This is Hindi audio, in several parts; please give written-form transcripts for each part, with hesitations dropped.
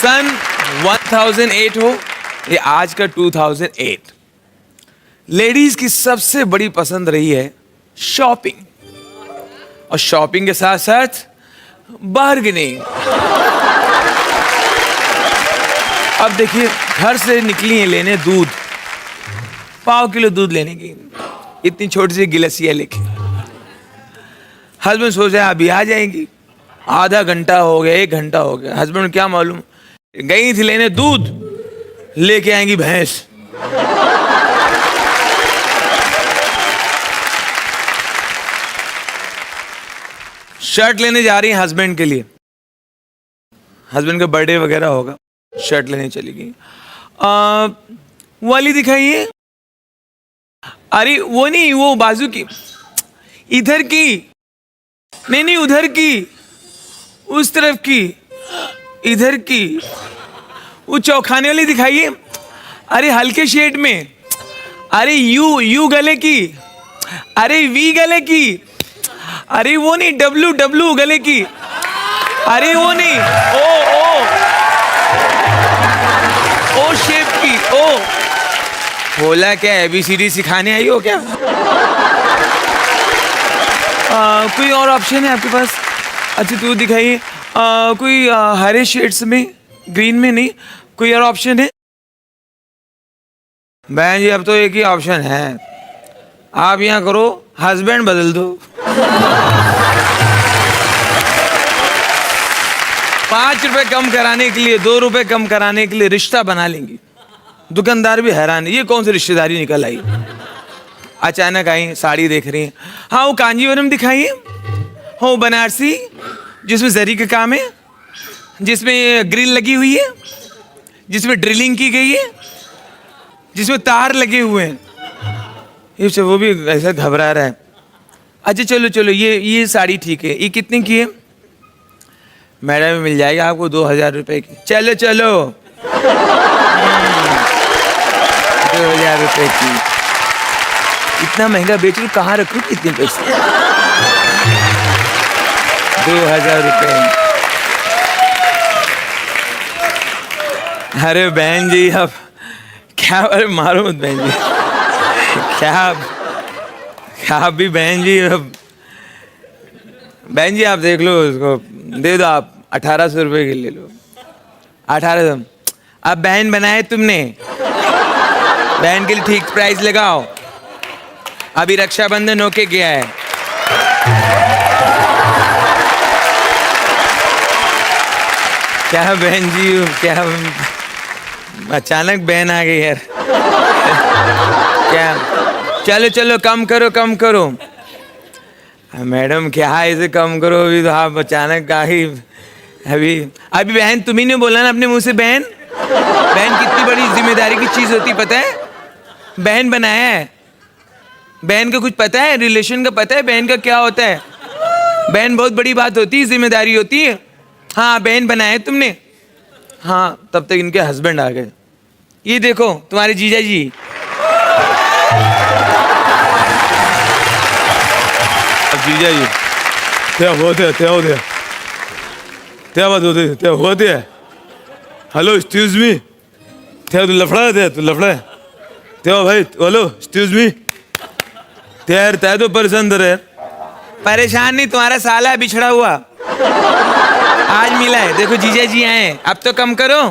सन 1008 हो ये आज का 2008, लेडीज की सबसे बड़ी पसंद रही है शॉपिंग, और शॉपिंग के साथ साथ बार्गेनिंग। अब देखिए, घर से निकली है लेने दूध, 5 किलो दूध लेने की, इतनी छोटी सी गिलसिया लेके। हस्बैंड सोच रहे हैं अभी आ जाएंगी, आधा घंटा हो गया, 1 घंटा हो गया। हस्बैंड क्या मालूम, गई थी लेने दूध, लेके आएंगी भैंस। शर्ट लेने जा रही हैं हस्बैंड के लिए, हस्बैंड का बर्थडे वगैरह होगा, शर्ट लेने चली गई। वाली दिखाइए, अरे वो नहीं, वो बाजू की, इधर की नहीं, नहीं उधर की, उस तरफ की, इधर की, वो चौखाने वाली दिखाइए। अरे हल्के शेड में, अरे यू गले की, अरे वी गले की, अरे वो नहीं, डब्लू गले की, अरे वो नहीं, ओ शेप की, ओ। बोला क्या ABCD सिखाने आई हो क्या? कोई और ऑप्शन है आपके पास? अच्छा तू दिखाइए, कोई हरे शेड्स में, ग्रीन में नहीं, कोई और ऑप्शन है? बहन जी अब तो एक ही ऑप्शन है, आप यहाँ करो, हस्बैंड बदल दो। 5 रुपए कम कराने के लिए, 2 रुपए कम कराने के लिए रिश्ता बना लेंगी। दुकानदार भी हैरान है, ये कौन सी रिश्तेदारी निकल आई। अचानक आई, साड़ी देख रही हैं। हाँ वो कांजीवरम दिखाइए, हो बनारसी जिसमें जरी का काम है, जिसमें ग्रिल लगी हुई है, जिसमें ड्रिलिंग की गई है, जिसमें तार लगे हुए हैं। ये वो भी ऐसा घबरा रहा है। अच्छा चलो ये साड़ी ठीक है, ये कितने की है? मैडम मिल जाएगा आपको 2000 रुपए की। चलो 2000 रुपए की, इतना महंगा बेच रही, कहाँ रखूँ कितने पैसे? 2000 रुपए। अरे बहन जी अब क्या, अरे मारो मत बहन जी, क्या भी बहन जी, अब बहन जी आप देख लो, उसको दे दो, आप 1800 रुपये की ले लो। 1800। अब बहन बनाए तुमने, बहन के लिए ठीक प्राइस लगाओ। अभी रक्षाबंधन होके गया है। क्या बहन जी, क्या अचानक बहन आ गई यार। क्या, चलो कम करो। मैडम क्या ऐसे कम करो, अभी तो आप अचानक आ ही। अभी बहन तुम्ही ने बोला ना अपने मुंह से, बहन कितनी बड़ी जिम्मेदारी की चीज होती पता है? बहन बनाया है, बहन का कुछ पता है, रिलेशन का पता है बहन का क्या होता है? बहन बहुत बड़ी बात होती है, जिम्मेदारी होती है। हाँ बहन बनाया तुमने। हाँ तब तक इनके हस्बैंड आ गए। ये देखो तुम्हारे जीजा जी। जीजा जी क्या बात होती है? हेलो एक्सक्यूज मी, तू लफड़ा है भाई, हेलो एक्सक्यूज मी, यार तय तो परेशान है। परेशान नहीं, तुम्हारा साला है बिछड़ा हुआ, आज मिला है। देखो जीजा जी आए, अब तो कम करो।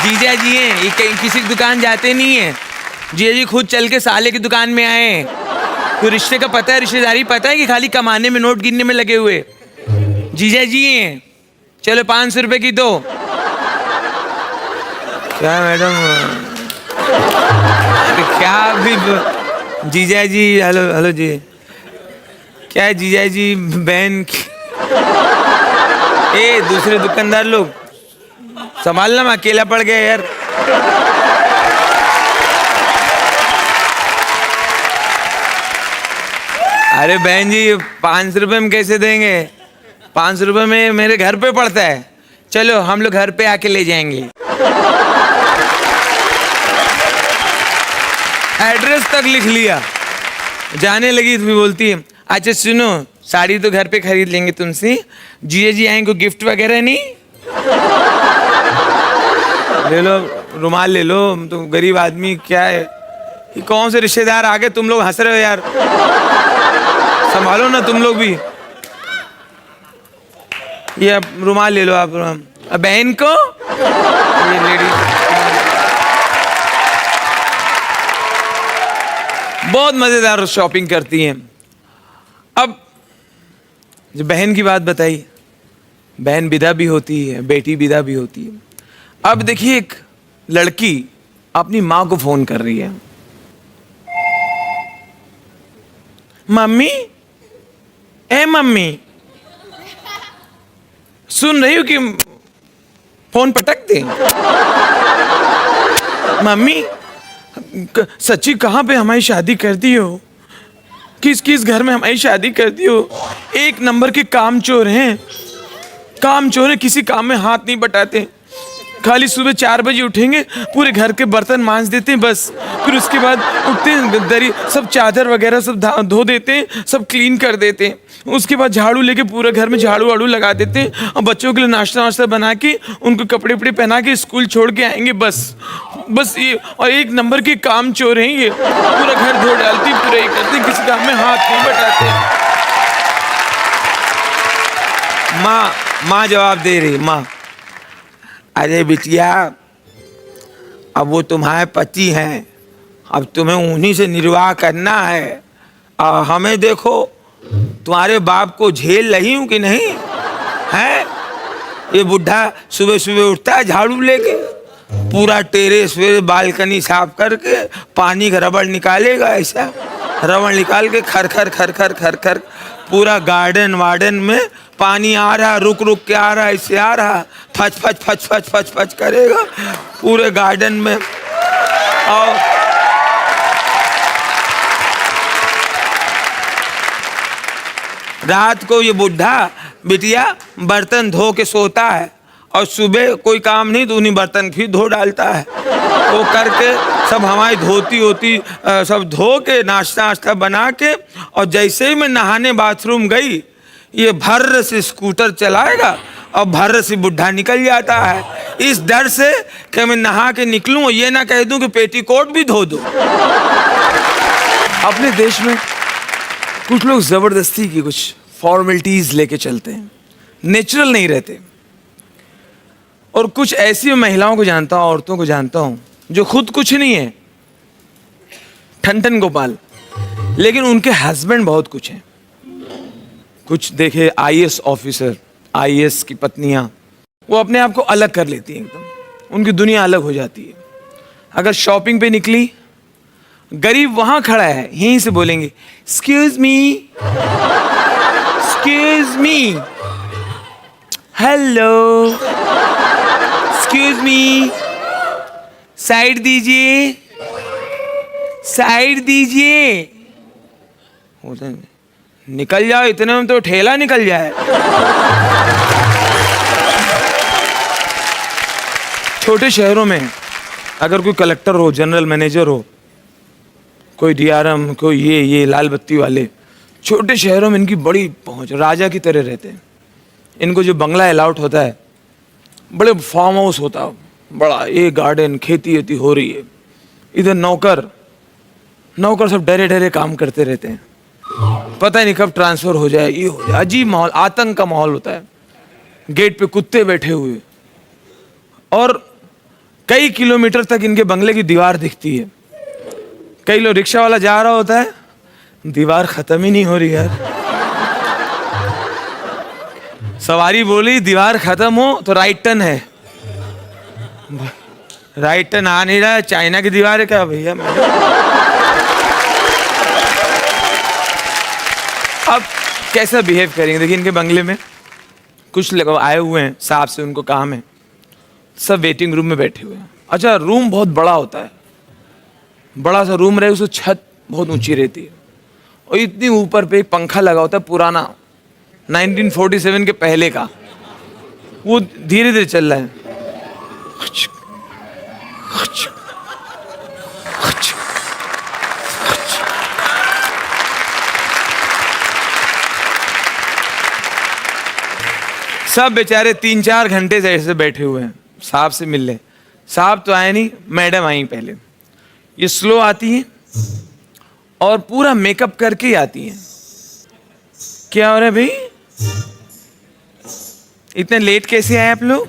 जीजा जी हैं, ये कहीं किसी की दुकान जाते नहीं है, जीजा जी खुद चल के साले की दुकान में आए। तो रिश्ते का पता है, रिश्तेदारी पता है कि खाली कमाने में, नोट गिनने में लगे हुए जीजा जी हैं। चलो 500 रुपए की दो। क्या मैडम, क्या भी जीजा जी, हेलो जी, क्या है जीजा जी बहन की? ए दूसरे दुकानदार लोग संभालना, मैं अकेला पड़ गया यार। अरे बहन जी 500 रुपये में कैसे देंगे? 500 रुपये में मेरे घर पे पड़ता है। चलो हम लोग घर पे आके ले जाएंगे। एड्रेस तक लिख लिया, जाने लगी तो बोलती है अच्छा सुनो साड़ी तो घर पे खरीद लेंगे तुमसे, जिए जी आएंगे, गिफ्ट वगैरह नहीं? ले लो रुमाल, ले लो, तो गरीब आदमी क्या है, ये कौन से रिश्तेदार आ गए, तुम लोग हंस रहे हो यार, संभालो ना तुम लोग भी। ये अब रुमाल ले लो आप, बहन को, ये लेडी बहुत मजेदार शॉपिंग करती हैं। अब जो बहन की बात बताई, बहन विदा भी होती है, बेटी विदा भी होती है। अब देखिए एक लड़की अपनी माँ को फोन कर रही है, मम्मी, ए मम्मी, सुन रही हो कि फोन पटक दे? मम्मी सच्ची कहाँ पे हमारी शादी कर दी हो, किस किस घर में हमारी शादी कर दी हो, एक नंबर के कामचोर हैं, कामचोर हैं, किसी काम में हाथ नहीं बटाते, खाली सुबह 4 बजे उठेंगे, पूरे घर के बर्तन मांज देते हैं बस, फिर उसके बाद उठते हैं, दरी सब चादर वगैरह सब धो देते हैं, सब क्लीन कर देते हैं, उसके बाद झाड़ू लेके पूरे घर में झाड़ू वाड़ू लगा देते हैं, और बच्चों के लिए नाश्ता वाश्ता बना के उनको कपड़े वपड़े पहना के स्कूल छोड़ के आएंगे बस ये, और एक नंबर के काम चोर हैं ये, पूरा घर धो डालती, पूरा ये करते, किसी काम में हाथ नहीं बटाते। माँ जवाब दे रही, माँ, अरे बिटिया, अब वो तुम्हारे पति हैं, अब तुम्हें उन्हीं से निर्वाह करना है, और हमें देखो तुम्हारे बाप को झेल रही हूँ कि नहीं है। ये बुढ़ा सुबह सुबह उठता है झाड़ू लेके, पूरा टेरेस वे बालकनी साफ करके पानी का रबड़ निकालेगा, ऐसा रबड़ निकाल के खर खर खर खर खर खर पूरा गार्डन वार्डन में पानी आ रहा, रुक रुक के आ रहा, ऐसे आ रहा, फच फच फच फच फच फच करेगा पूरे गार्डन में। और रात को ये बुढ़ा बिटिया बर्तन धो के सोता है, और सुबह कोई काम नहीं तो उन्हीं बर्तन भी धो डालता है, वो करके सब हमारी धोती होती सब धो के नाश्ता वाश्ता बना के, और जैसे ही मैं नहाने बाथरूम गई, ये भर्र से स्कूटर चलाएगा और भर्र से बुढ़ा निकल जाता है, इस डर से कि मैं नहा के निकलूं और ये ना कह दूं कि पेटीकोट भी धो दो। अपने देश में कुछ लोग जबरदस्ती की कुछ फॉर्मेलिटीज लेके चलते हैं, नेचुरल नहीं रहते, और कुछ ऐसी महिलाओं को जानता हूं, औरतों को जानता हूं, जो खुद कुछ नहीं है, ठन गोपाल, लेकिन उनके हस्बैंड बहुत कुछ हैं। कुछ देखे आईएएस ऑफिसर, आईएएस की पत्नियां, वो अपने आप को अलग कर लेती हैं, एकदम उनकी दुनिया अलग हो जाती है। अगर शॉपिंग पे निकली, गरीब वहां खड़ा है, यहीं से बोलेंगे excuse me, hello, excuse me, side दीजिए, साइड दीजिए, निकल जाओ, इतने में तो ठेला निकल जाए। छोटे शहरों में अगर कोई कलेक्टर हो, जनरल मैनेजर हो, कोई डीआरएम, कोई ये लाल बत्ती वाले, छोटे शहरों में इनकी बड़ी पहुंच, राजा की तरह रहते हैं। इनको जो बंगला अलाउट होता है, बड़े फार्म हाउस होता है बड़ा, ये गार्डन, खेती वेती हो रही है, इधर नौकर सब डरे डरे काम करते रहते हैं, पता ही नहीं कब ट्रांसफर हो जाए, ये हो जाए, अजीब माहौल, आतंक का माहौल होता है। गेट पे कुत्ते बैठे हुए, और कई किलोमीटर तक इनके बंगले की दीवार दिखती है। कई लोग, रिक्शा वाला जा रहा होता है, दीवार खत्म ही नहीं हो रही यार, सवारी बोली दीवार खत्म हो तो राइट टर्न है, राइट टर्न आ नहीं रहा है, चाइना की दीवार है क्या भैया। अब कैसा बिहेव करेंगे, देखिए इनके बंगले में कुछ लोग आए हुए हैं, साहब से उनको काम है, सब वेटिंग रूम में बैठे हुए हैं। अच्छा, रूम बहुत बड़ा होता है, बड़ा सा रूम रहे, उसकी छत बहुत ऊंची रहती है, और इतनी ऊपर पे एक पंखा लगा होता है पुराना, 1947 के पहले का, वो धीरे धीरे चल रहा है, सब बेचारे 3-4 घंटे से ऐसे बैठे हुए हैं साहब से मिलने। साहब तो आए नहीं, मैडम आई पहले। ये स्लो आती हैं और पूरा मेकअप करके ही आती हैं। क्या हो रहा है भाई, इतने लेट कैसे आए आप लोग?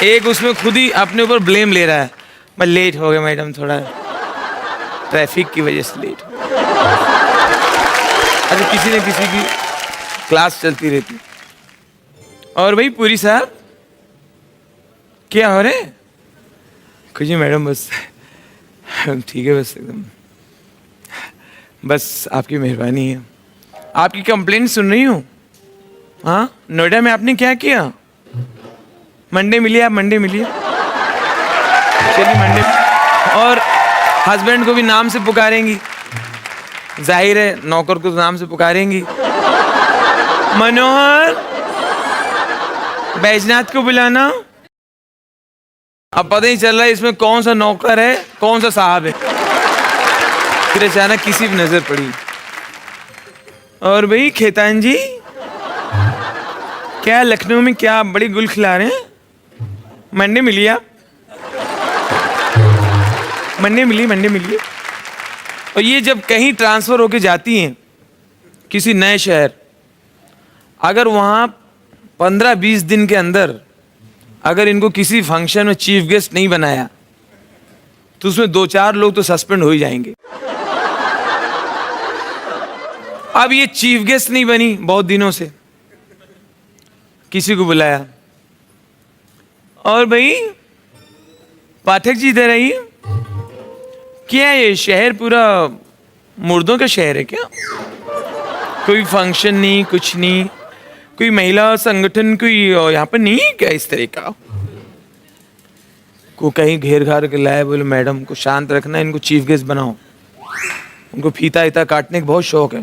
एक उसमें खुद ही अपने ऊपर ब्लेम ले रहा है, मैं लेट हो गया मैडम, थोड़ा ट्रैफिक की वजह से लेट। अच्छा, किसी न किसी की क्लास चलती रहती। और भाई पूरी साहब क्या हो रहे? कुछ नहीं मैडम, बस ठीक है, बस एकदम, बस आपकी मेहरबानी है। आपकी कंप्लेंट सुन रही हूँ। हाँ, नोएडा में आपने क्या किया? मंडे मिलिए, आप मंडे मिलिए, चलिए मंडे। और हस्बैंड को भी नाम से पुकारेंगी, जाहिर है नौकर को नाम से पुकारेंगी। मनोहर, बैजनाथ को बुलाना। अब पता ही चल रहा है इसमें कौन सा नौकर है कौन सा साहब है। फिर अचानक किसी की नजर पड़ी। और भाई खेतान जी, क्या लखनऊ में क्या बड़ी गुल खिला रहे हैं? मंडे मिलिए आप, मंडे मिलिए। और ये जब कहीं ट्रांसफर होके जाती हैं किसी नए शहर, अगर वहाँ 15-20 दिन के अंदर अगर इनको किसी फंक्शन में चीफ गेस्ट नहीं बनाया तो उसमें 2-4 लोग तो सस्पेंड हो ही जाएंगे। अब ये चीफ गेस्ट नहीं बनी बहुत दिनों से, किसी को बुलाया। और भाई पाठक जी इधर आइए। क्या ये शहर पूरा मुर्दों का शहर है क्या? कोई फंक्शन नहीं, कुछ नहीं, कोई महिला संगठन कोई यहाँ पर नहीं है क्या इस तरह का? को कहीं घेर घार के लाए, बोले मैडम को शांत रखना, इनको चीफ गेस्ट बनाओ। उनको फीता ईता काटने का बहुत शौक है।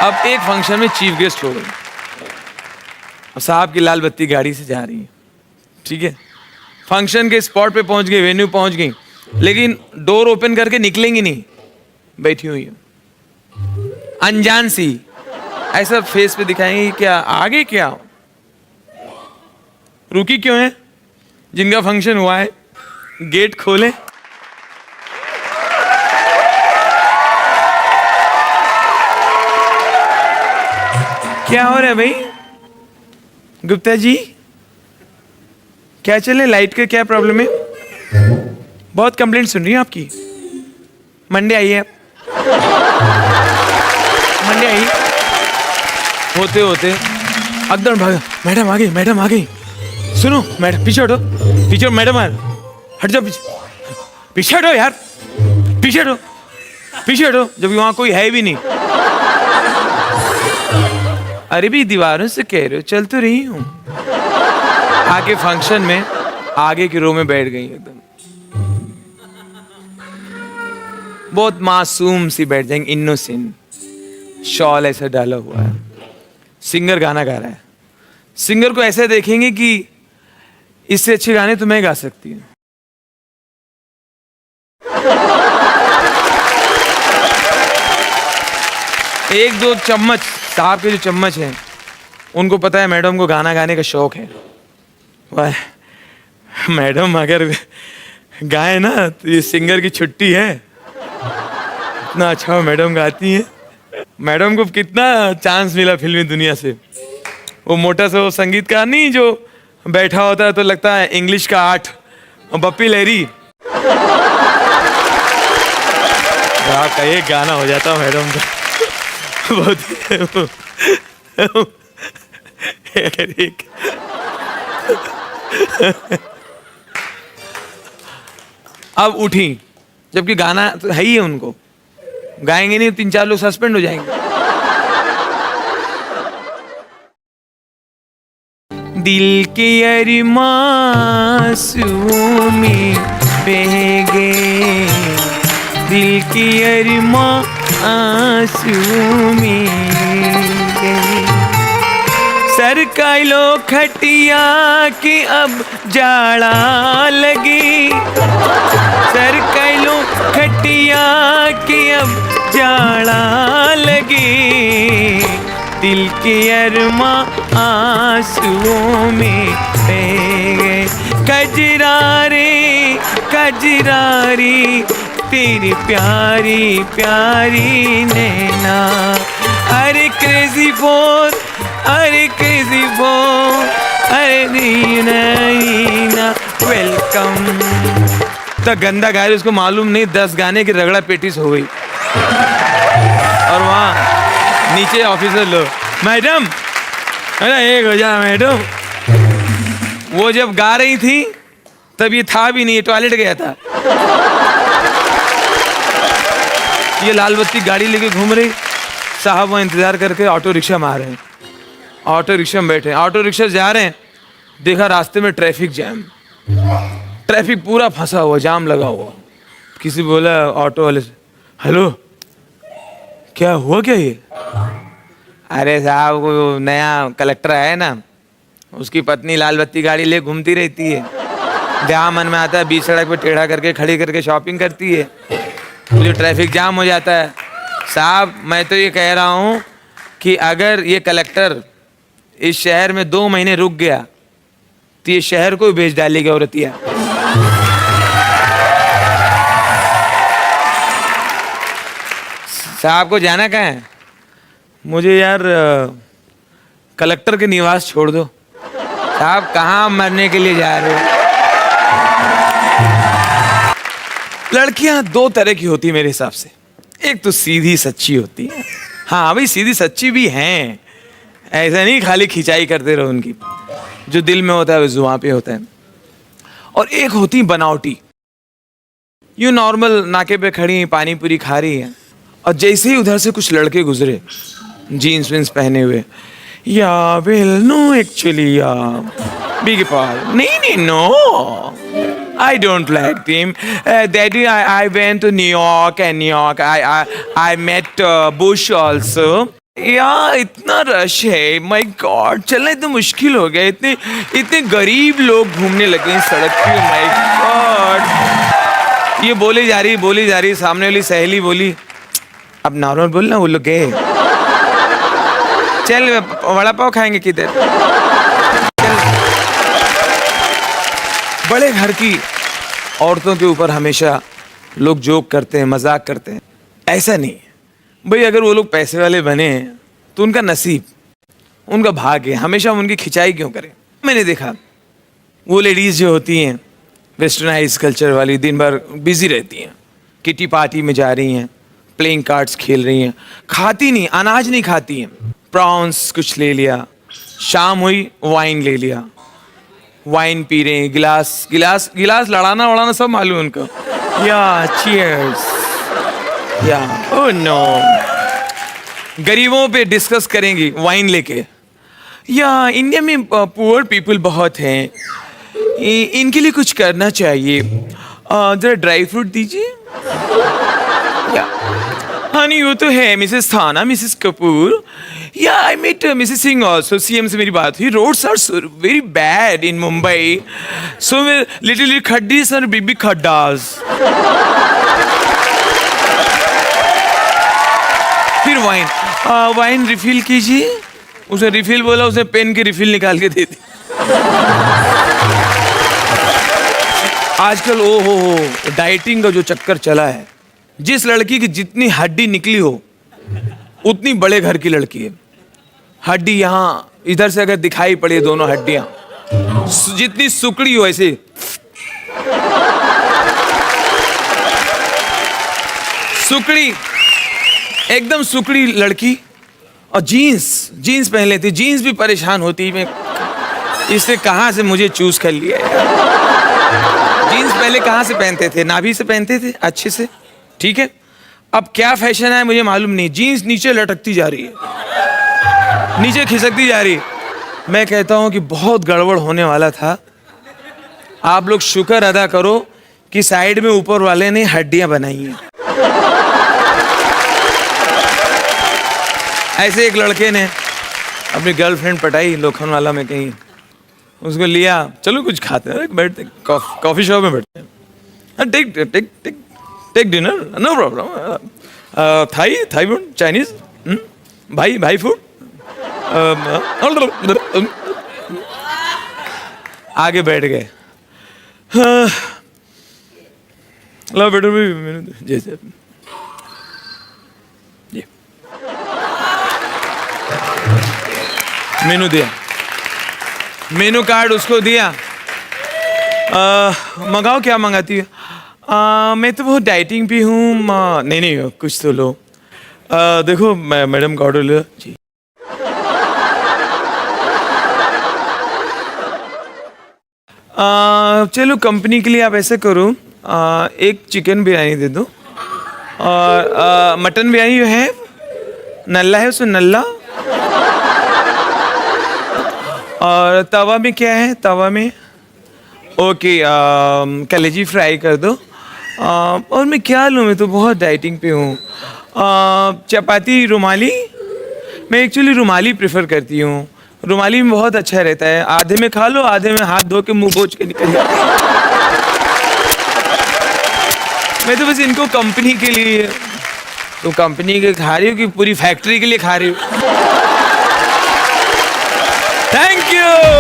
अब एक फंक्शन में चीफ गेस्ट हो गए, साहब की लाल बत्ती गाड़ी से जा रही है, ठीक है, फंक्शन के स्पॉट पे पहुंच गई, वेन्यू पहुंच गई, लेकिन डोर ओपन करके निकलेंगी नहीं, बैठी हुई है अनजान सी, ऐसा फेस पे दिखाएंगे क्या आगे क्या रुकी क्यों है? जिनका फंक्शन हुआ है गेट खोले। क्या हो रहा है भाई? गुप्ता जी क्या चले, लाइट का क्या प्रॉब्लम है? बहुत कंप्लेंट सुन रही हूँ आपकी। मंडे आइए आप, मंडे आइए। होते होते एकदम भागा, मैडम आ गई, मैडम आ गई। सुनो मैडम, पीछे हटो, पीछे मैडम यार, हट जाओ पीछे, पीछे हटो यार, पीछे हटो, पीछे हटो, जब वहां कोई है भी नहीं। अरे भी दीवारों से कह रहे हो, चल तो रही हूँ। आके फंक्शन में आगे की रो में बैठ गई एकदम, बहुत मासूम सी बैठ जाएंगे, इनोसेंट, शॉल ऐसा डाला हुआ है। सिंगर गाना गा रहा है, सिंगर को ऐसे देखेंगे कि इससे अच्छे गाने तो मैं गा सकती हूँ। एक दो चम्मच, साहब के जो चम्मच हैं उनको पता है मैडम को गाना गाने का शौक है। वाह मैडम अगर गाए ना तो ये सिंगर की छुट्टी है, इतना अच्छा मैडम गाती हैं। मैडम को कितना चांस मिला फिल्मी दुनिया से। वो मोटा सा वो संगीतकार नहीं जो बैठा होता है तो लगता है इंग्लिश का 8, और बप्पी लहरी, आपका एक गाना हो जाता मैडम का। बहुत एक अब उठी, जबकि गाना तो है ही है, उनको गाएंगे नहीं 3-4 लोग सस्पेंड हो जाएंगे। दिल के अरमां आंसुओं में बह गए, दिल के अरमां आंसुओं में गए, सरकाइलो खटिया की अब जाड़ा लगी, सरकाइलो खटिया की अब जाड़ा लगी, दिल की अरमा आंसुओं में बह गए। कजरारे कजरारी तेरी प्यारी प्यारी नैना, अरे क्रेजी फोर, अरे क्रेजी फोर, अरे नीना वेलकम। तो गंदा गा रही, उसको मालूम नहीं 10 गाने की रगड़ा पेटिस हो गई। और वहाँ नीचे ऑफिसर लोग, मैडम अरे एक हो जा मैडम। वो जब गा रही थी तब ये था भी नहीं, टॉयलेट गया था। ये लाल बत्ती गाड़ी लेके घूम रही, साहब वहाँ इंतजार करके ऑटो रिक्शा में आ रहे हैं, ऑटो रिक्शा में बैठे, ऑटो रिक्शा जा रहे हैं, देखा रास्ते में ट्रैफिक जैम, ट्रैफिक पूरा फंसा हुआ, जाम लगा हुआ। किसी बोला ऑटो वाले से, हेलो क्या हुआ क्या ये? अरे साहब वो नया कलेक्टर है ना, उसकी पत्नी लाल बत्ती गाड़ी ले घूमती रहती है, जहाँ मन में आता है बीच सड़क पे टेढ़ा करके खड़ी करके शॉपिंग करती है, मुझे ट्रैफिक जाम हो जाता है। साहब मैं तो ये कह रहा हूँ कि अगर ये कलेक्टर इस शहर में 2 महीने रुक गया तो ये शहर को भेज डालेगी औरतिया। साहब को जाना कहाँ है? मुझे यार कलेक्टर के निवास छोड़ दो। साहब कहाँ मरने के लिए जा रहे हो? लड़कियां 2 तरह की होती है मेरे हिसाब से, एक तो सीधी सच्ची होती है, हाँ भाई सीधी सच्ची भी हैं, ऐसा नहीं खाली खिंचाई करते रहो उनकी, जो दिल में होता है वो जुबान पे होता है। और एक होती बनावटी, यूं नॉर्मल नाके पे खड़ी पानी पूरी खा रही है, और जैसे ही उधर से कुछ लड़के गुजरे जीन्स विन्स पहने हुए, या वेल नो एक्चुअली या बिग पाल, नहीं no I don't like them. Daddy, I went to New York and I met Bush also. यार इतना रश है, माय गॉड, चलना इतना मुश्किल हो गया, इतने गरीब लोग घूमने लगे हैं सड़क पे, माय गॉड। ये बोली जा रही, सामने वाली सहेली बोली, अब नॉर्मल बोलना, वो लोग गए, चल वड़ा पाव खाएंगे किधर। बड़े घर की औरतों के ऊपर हमेशा लोग जोक करते हैं, मजाक करते हैं, ऐसा नहीं भाई, अगर वो लोग पैसे वाले बने तो उनका नसीब, उनका भाग्य है, हमेशा उनकी खिंचाई क्यों करें। मैंने देखा वो लेडीज जो होती हैं वेस्टर्नाइज कल्चर वाली, दिन भर बिजी रहती हैं, किटी पार्टी में जा रही हैं, प्लेइंग कार्ड्स खेल रही हैं, खाती नहीं, अनाज नहीं खाती हैं, प्रॉन्स कुछ ले लिया, शाम हुई वाइन ले लिया, वाइन पी रहे हैं, गिलास लड़ाना वड़ाना सब मालूम उनको, या चीयर्स, या ओह नो। गरीबों पे डिस्कस करेंगी वाइन लेके, या इंडिया में पुअर पीपल बहुत हैं, इनके लिए कुछ करना चाहिए, जरा ड्राई फ्रूट दीजिए। या हनी वो तो है मिसेस थाना, मिसेस कपूर, या I met Mrs Singh also, CM से मेरी बात हुई, roads are very bad in Mumbai, so little खड्डीज और बिग बिग खड्डास। फिर वाइन रिफिल कीजिए, उसे रिफिल बोला, उसने पेन की रिफिल निकाल के दे दी। आजकल ओ हो डाइटिंग का जो चक्कर चला है, जिस लड़की की जितनी हड्डी निकली हो उतनी बड़े घर की लड़की है। हड्डी यहाँ इधर से अगर दिखाई पड़े दोनों हड्डियां, जितनी सुकड़ी हो ऐसे, सुकड़ी एकदम सुकड़ी लड़की, और जीन्स पहन लेती, जीन्स भी परेशान होती, मैं इससे कहाँ से मुझे चूज कर लिया यार। जीन्स पहले कहाँ से पहनते थे? नाभि से पहनते थे अच्छे से, ठीक है, अब क्या फैशन है मुझे मालूम नहीं, जीन्स नीचे लटकती जा रही है, नीचे खिसकती जा रही है। मैं कहता हूं कि बहुत गड़बड़ होने वाला था। आप लोग शुक्र अदा करो कि साइड में ऊपर वाले ने हड्डियां बनाई हैं। ऐसे एक लड़के ने अपनी गर्लफ्रेंड पटाई लोखंडवाला में कहीं, उसको लिया, चलो कुछ खाते हैं, बैठते कॉफी शॉप में बैठते हैं, take take take take dinner, no problem, Thai food, Chinese, भाई फूड, आगे बैठ गए। लो बेटो भी जैसे मेनू दिया, मेनू कार्ड उसको दिया, मंगाओ क्या मंगाती है? मैं तो बहुत डाइटिंग भी हूँ, नहीं कुछ तो लो, देखो मैडम का ऑर्डर लो जी। चलो कंपनी के लिए आप ऐसे करो, एक चिकन बिरयानी दे दो, और मटन बिरयानी जो है नल्ला है उसमें नल्ला, और तवा में क्या है, तवा में ओके कलेजी फ्राई कर दो, और मैं क्या लूँ, मैं तो बहुत डाइटिंग पे हूँ, चपाती रुमाली, मैं एक्चुअली रुमाली प्रेफर करती हूँ, रुमाली में बहुत अच्छा रहता है, आधे में खा लो, आधे में हाथ धो के मुंह पोंछ के निकल जाते हैं। मैं तो बस इनको कंपनी के लिए, तो कंपनी के खा रही हूँ कि पूरी फैक्ट्री के लिए खा रही हूँ? Thank you.